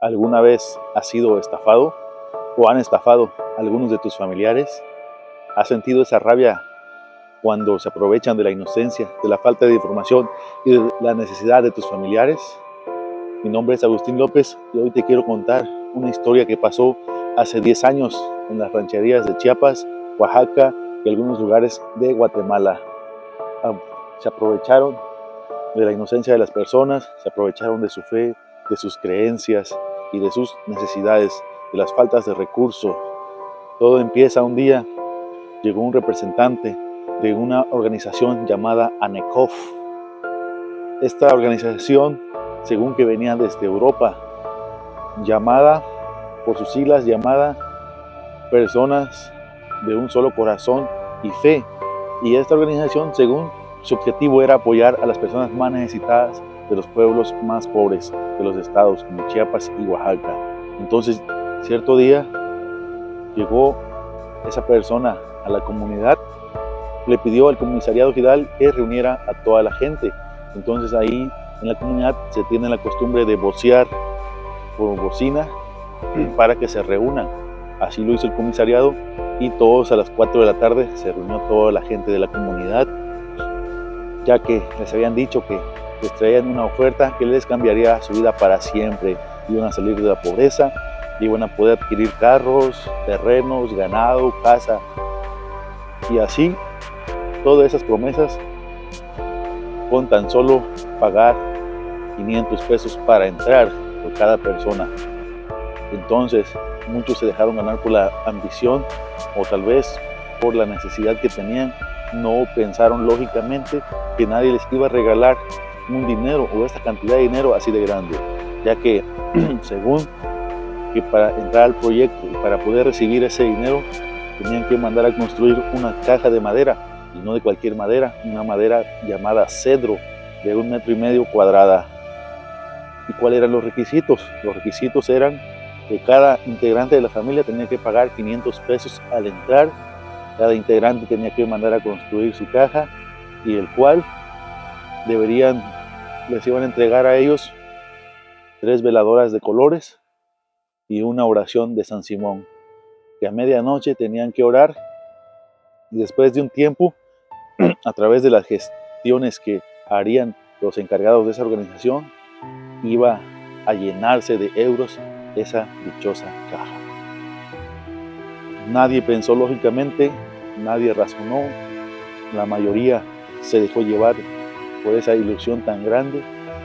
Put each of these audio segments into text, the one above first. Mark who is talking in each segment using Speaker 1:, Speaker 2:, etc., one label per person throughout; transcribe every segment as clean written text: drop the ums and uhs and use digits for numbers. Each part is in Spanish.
Speaker 1: ¿Alguna vez has sido estafado o han estafado a algunos de tus familiares? ¿Has sentido esa rabia cuando se aprovechan de la inocencia, de la falta de información y de la necesidad de tus familiares? Mi nombre es Agustín López y hoy te quiero contar una historia que pasó hace 10 años en las rancherías de Chiapas, Oaxaca y algunos lugares de Guatemala. Se aprovecharon de la inocencia de las personas, se aprovecharon de su fe, de sus creencias y de sus necesidades, de las faltas de recursos. Todo empieza un día, llegó un representante de una organización llamada ANECOF. Esta organización, según que venía desde Europa, llamada, por sus siglas, llamada Personas de un Solo Corazón y Fe. Y esta organización, según su objetivo, era apoyar a las personas más necesitadas de los pueblos más pobres de los estados como Chiapas y Oaxaca. Entonces, cierto día llegó esa persona a la comunidad, le pidió al comisariado general que reuniera a toda la gente. Entonces ahí en la comunidad se tiene la costumbre de vocear por bocina para que se reúnan. Así lo hizo el comisariado y todos a las 4 de la tarde se reunió toda la gente de la comunidad, ya que les habían dicho que les traían una oferta que les cambiaría su vida para siempre. Iban a salir de la pobreza, iban a poder adquirir carros, terrenos, ganado, casa. Y así, todas esas promesas con tan solo pagar 500 pesos para entrar por cada persona. Entonces, muchos se dejaron ganar por la ambición o tal vez por la necesidad que tenían. No pensaron lógicamente que nadie les iba a regalar un dinero o esta cantidad de dinero así de grande, ya que según que para entrar al proyecto y para poder recibir ese dinero tenían que mandar a construir una caja de madera, y no de cualquier madera, una madera llamada cedro de 1,5 metros cuadrada. ¿Y cuáles eran los requisitos? Los requisitos eran que cada integrante de la familia tenía que pagar 500 pesos al entrar. Cada integrante tenía que mandar a construir su caja, y el cual les iban a entregar a ellos 3 veladoras de colores y una oración de San Simón, que a medianoche tenían que orar, y después de un tiempo, a través de las gestiones que harían los encargados de esa organización, iba a llenarse de euros esa dichosa caja. Nadie pensó lógicamente, nadie razonó, la mayoría se dejó llevar por esa ilusión tan grande,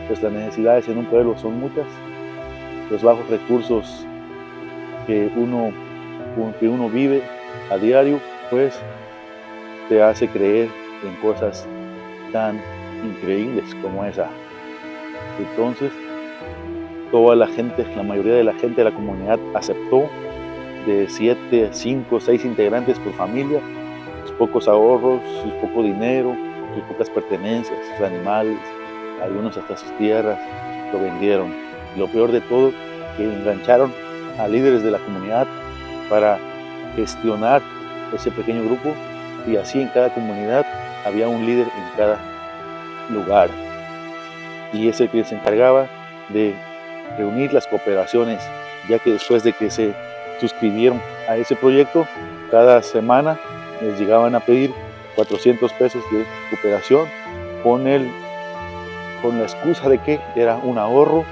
Speaker 1: pues las necesidades en un pueblo son muchas, los bajos recursos con que uno vive a diario, pues te hace creer en cosas tan increíbles como esa. Entonces, toda la gente, la mayoría de la gente de la comunidad aceptó, de 7, 5, 6 integrantes por familia, sus pocos ahorros, su poco dinero, sus pocas pertenencias, sus animales, algunos hasta sus tierras, lo vendieron. Y lo peor de todo, que engancharon a líderes de la comunidad para gestionar ese pequeño grupo, y así en cada comunidad había un líder en cada lugar, y ese que se encargaba de reunir las cooperaciones, ya que después de que se suscribieron a ese proyecto, cada semana les llegaban a pedir 400 pesos de cooperación con la excusa de que era un ahorro,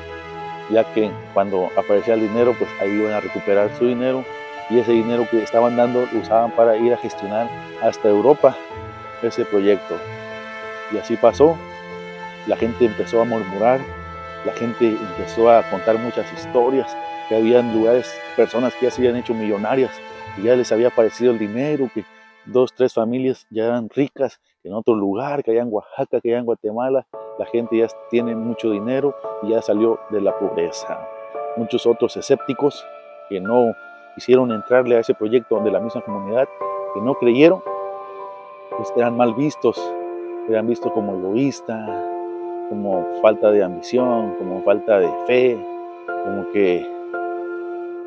Speaker 1: ya que cuando aparecía el dinero, pues ahí iban a recuperar su dinero, y ese dinero que estaban dando lo usaban para ir a gestionar hasta Europa ese proyecto. Y así pasó, la gente empezó a murmurar, la gente empezó a contar muchas historias, que habían lugares, personas que ya se habían hecho millonarias, que ya les había aparecido el dinero, que 2, 3 familias ya eran ricas en otro lugar, que allá en Oaxaca, que allá en Guatemala, la gente ya tiene mucho dinero y ya salió de la pobreza. Muchos otros escépticos que no quisieron entrarle a ese proyecto de la misma comunidad, que no creyeron, pues eran mal vistos, eran vistos como egoístas, como falta de ambición, como falta de fe, como que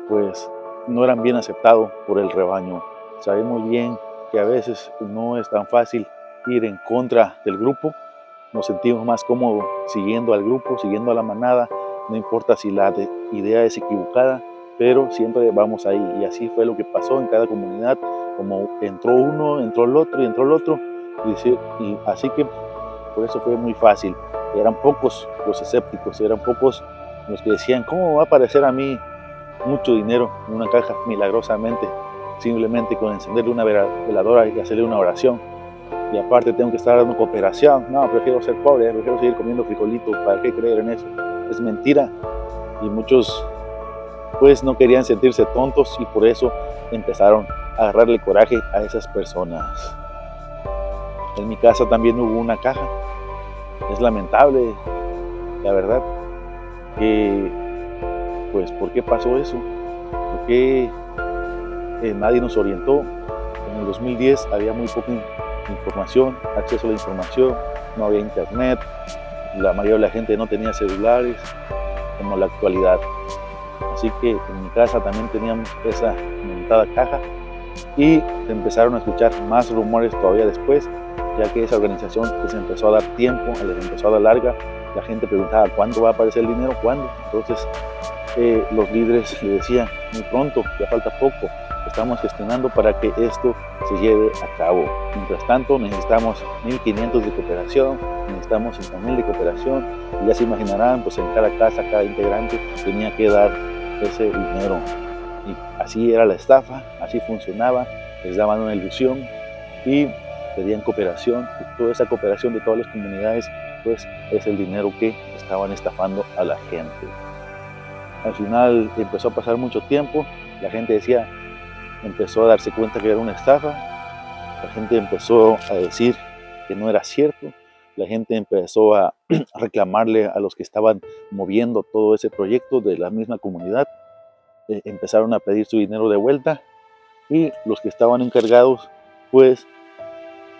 Speaker 1: pues no eran bien aceptados por el rebaño. Sabemos bien que a veces no es tan fácil ir en contra del grupo, nos sentimos más cómodos siguiendo al grupo, siguiendo a la manada, no importa si la idea es equivocada, pero siempre vamos ahí. Y así fue lo que pasó en cada comunidad, como entró uno, entró el otro y entró el otro. Y así que por eso fue muy fácil. Eran pocos los escépticos, eran pocos los que decían, ¿cómo va a aparecer a mí mucho dinero en una caja milagrosamente? Simplemente con encenderle una veladora y hacerle una oración. Y aparte tengo que estar dando cooperación. No, prefiero ser pobre, prefiero seguir comiendo frijolito. ¿Para qué creer en eso? Es mentira. Y muchos pues no querían sentirse tontos y por eso empezaron a agarrarle coraje a esas personas. En mi casa también hubo una caja. Es lamentable, la verdad, que pues ¿por qué pasó eso? ¿Por qué nadie nos orientó? En el 2010 había muy poca información, acceso a la información, no había internet, la mayoría de la gente no tenía celulares como la actualidad. Así que en mi casa también teníamos esa mentada caja y se empezaron a escuchar más rumores todavía después, ya que esa organización les empezó a dar tiempo, les empezó a dar larga. La gente preguntaba, ¿cuándo va a aparecer el dinero? ¿Cuándo? Entonces los líderes le decían, muy pronto, ya falta poco, estamos gestionando para que esto se lleve a cabo. Mientras tanto, necesitamos 1.500 de cooperación, necesitamos 5.000 de cooperación, y ya se imaginarán, pues en cada casa, cada integrante tenía que dar ese dinero. Y así era la estafa, así funcionaba, les daban una ilusión y pedían cooperación, y toda esa cooperación de todas las comunidades, pues es el dinero que estaban estafando a la gente. Al final empezó a pasar mucho tiempo, la gente empezó a darse cuenta que era una estafa, la gente empezó a decir que no era cierto, la gente empezó a reclamarle a los que estaban moviendo todo ese proyecto de la misma comunidad, empezaron a pedir su dinero de vuelta y los que estaban encargados pues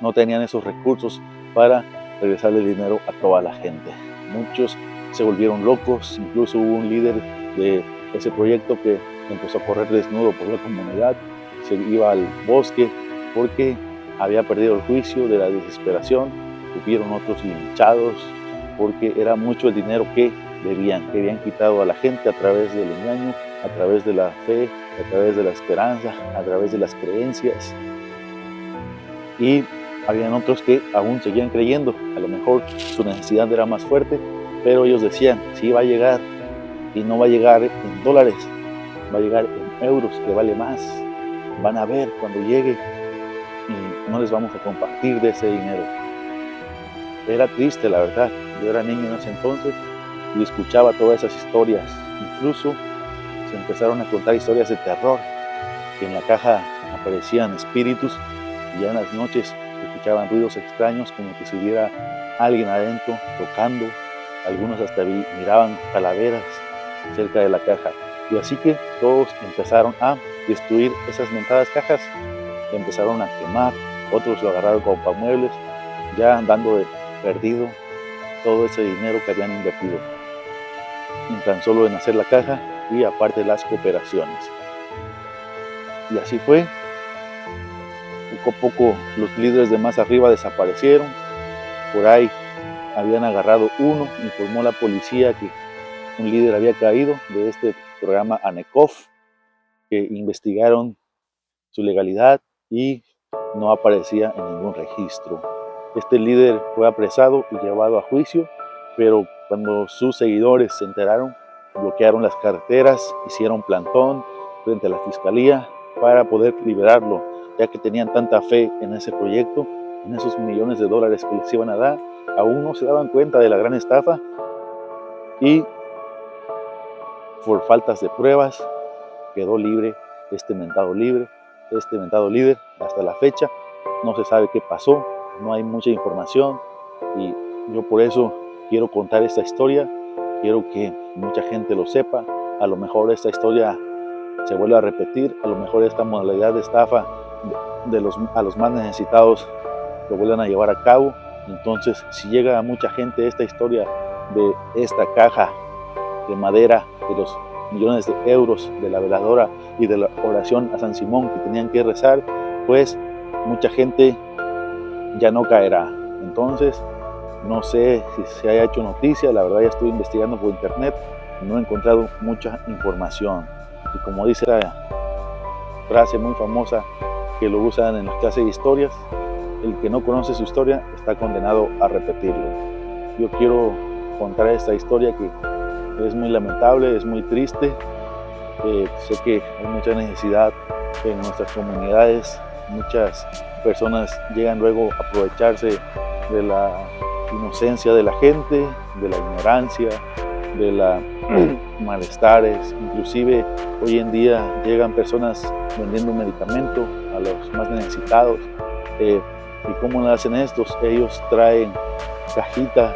Speaker 1: no tenían esos recursos para regresarle el dinero a toda la gente. Muchos se volvieron locos, incluso hubo un líder de ese proyecto que empezó a correr desnudo por la comunidad, se iba al bosque porque había perdido el juicio de la desesperación, hubieron otros linchados porque era mucho el dinero que habían quitado a la gente a través del engaño, a través de la fe, a través de la esperanza, a través de las creencias. Y habían otros que aún seguían creyendo, a lo mejor su necesidad era más fuerte, pero ellos decían, sí va a llegar, y no va a llegar en dólares, va a llegar en euros, que vale más. Van a ver cuando llegue y no les vamos a compartir de ese dinero. Era triste, la verdad. Yo era niño en ese entonces y escuchaba todas esas historias. Incluso se empezaron a contar historias de terror, que en la caja aparecían espíritus y ya en las noches escuchaban ruidos extraños, como que si hubiera alguien adentro tocando. Algunos hasta miraban calaveras cerca de la caja. Y así que todos empezaron a destruir esas mentadas cajas, empezaron a quemar, otros lo agarraron como pamuebles, ya dando de perdido todo ese dinero que habían invertido en tan solo en hacer la caja y aparte las cooperaciones. Y así fue. Poco a poco los líderes de más arriba desaparecieron. Por ahí habían agarrado uno, informó la policía que un líder había caído de este programa ANECOF, que investigaron su legalidad y no aparecía en ningún registro. Este líder fue apresado y llevado a juicio, pero cuando sus seguidores se enteraron, bloquearon las carreteras, hicieron plantón frente a la fiscalía para poder liberarlo, ya que tenían tanta fe en ese proyecto, en esos millones de dólares que les iban a dar. Aún no se daban cuenta de la gran estafa y por faltas de pruebas quedó libre este mentado líder. Hasta la fecha no se sabe qué pasó, no hay mucha información y yo por eso quiero contar esta historia, quiero que mucha gente lo sepa. A lo mejor esta historia se vuelve a repetir, a lo mejor esta modalidad de estafa a los más necesitados lo vuelvan a llevar a cabo. Entonces, si llega a mucha gente esta historia de esta caja de madera, de los millones de euros, de la veladora y de la oración a San Simón que tenían que rezar, pues mucha gente ya no caerá. Entonces, no sé si se haya hecho noticia, la verdad ya estoy investigando por internet, no he encontrado mucha información. Y como dice la frase muy famosa que lo usan en las clases de historias, el que no conoce su historia está condenado a repetirlo. Yo quiero contar esta historia que es muy lamentable, es muy triste. Sé que hay mucha necesidad en nuestras comunidades, muchas personas llegan luego a aprovecharse de la inocencia de la gente, de la ignorancia, de los malestares. Inclusive hoy en día llegan personas vendiendo medicamento a los más necesitados. ¿Y cómo lo hacen estos? Ellos traen cajitas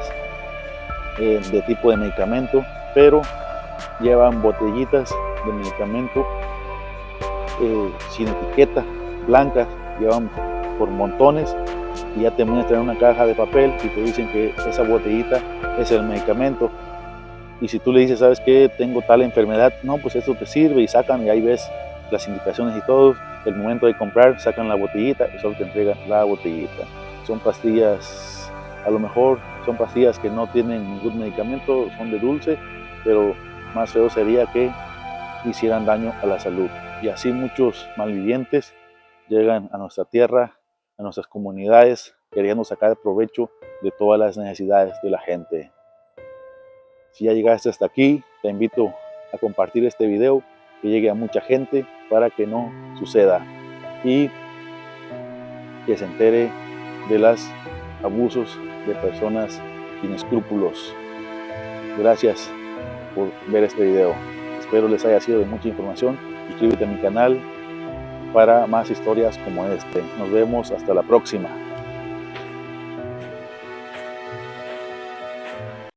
Speaker 1: de tipo de medicamento, pero llevan botellitas de medicamento sin etiqueta, blancas, llevan por montones y ya te muestran una caja de papel y te dicen que esa botellita es el medicamento. Y si tú le dices, ¿sabes qué? Tengo tal enfermedad, no, pues esto te sirve, y sacan y ahí ves las indicaciones y todo. El momento de comprar, sacan la botellita y solo te entregan la botellita. Son pastillas, a lo mejor son pastillas que no tienen ningún medicamento, son de dulce, pero más feo sería que hicieran daño a la salud. Y así muchos malvivientes llegan a nuestra tierra, a nuestras comunidades, queriendo sacar provecho de todas las necesidades de la gente. Si ya llegaste hasta aquí, te invito a compartir este video, que llegue a mucha gente para que no suceda y que se entere de los abusos de personas sin escrúpulos. Gracias por ver este video. Espero les haya sido de mucha información. Suscríbete a mi canal para más historias como este. Nos vemos hasta la próxima.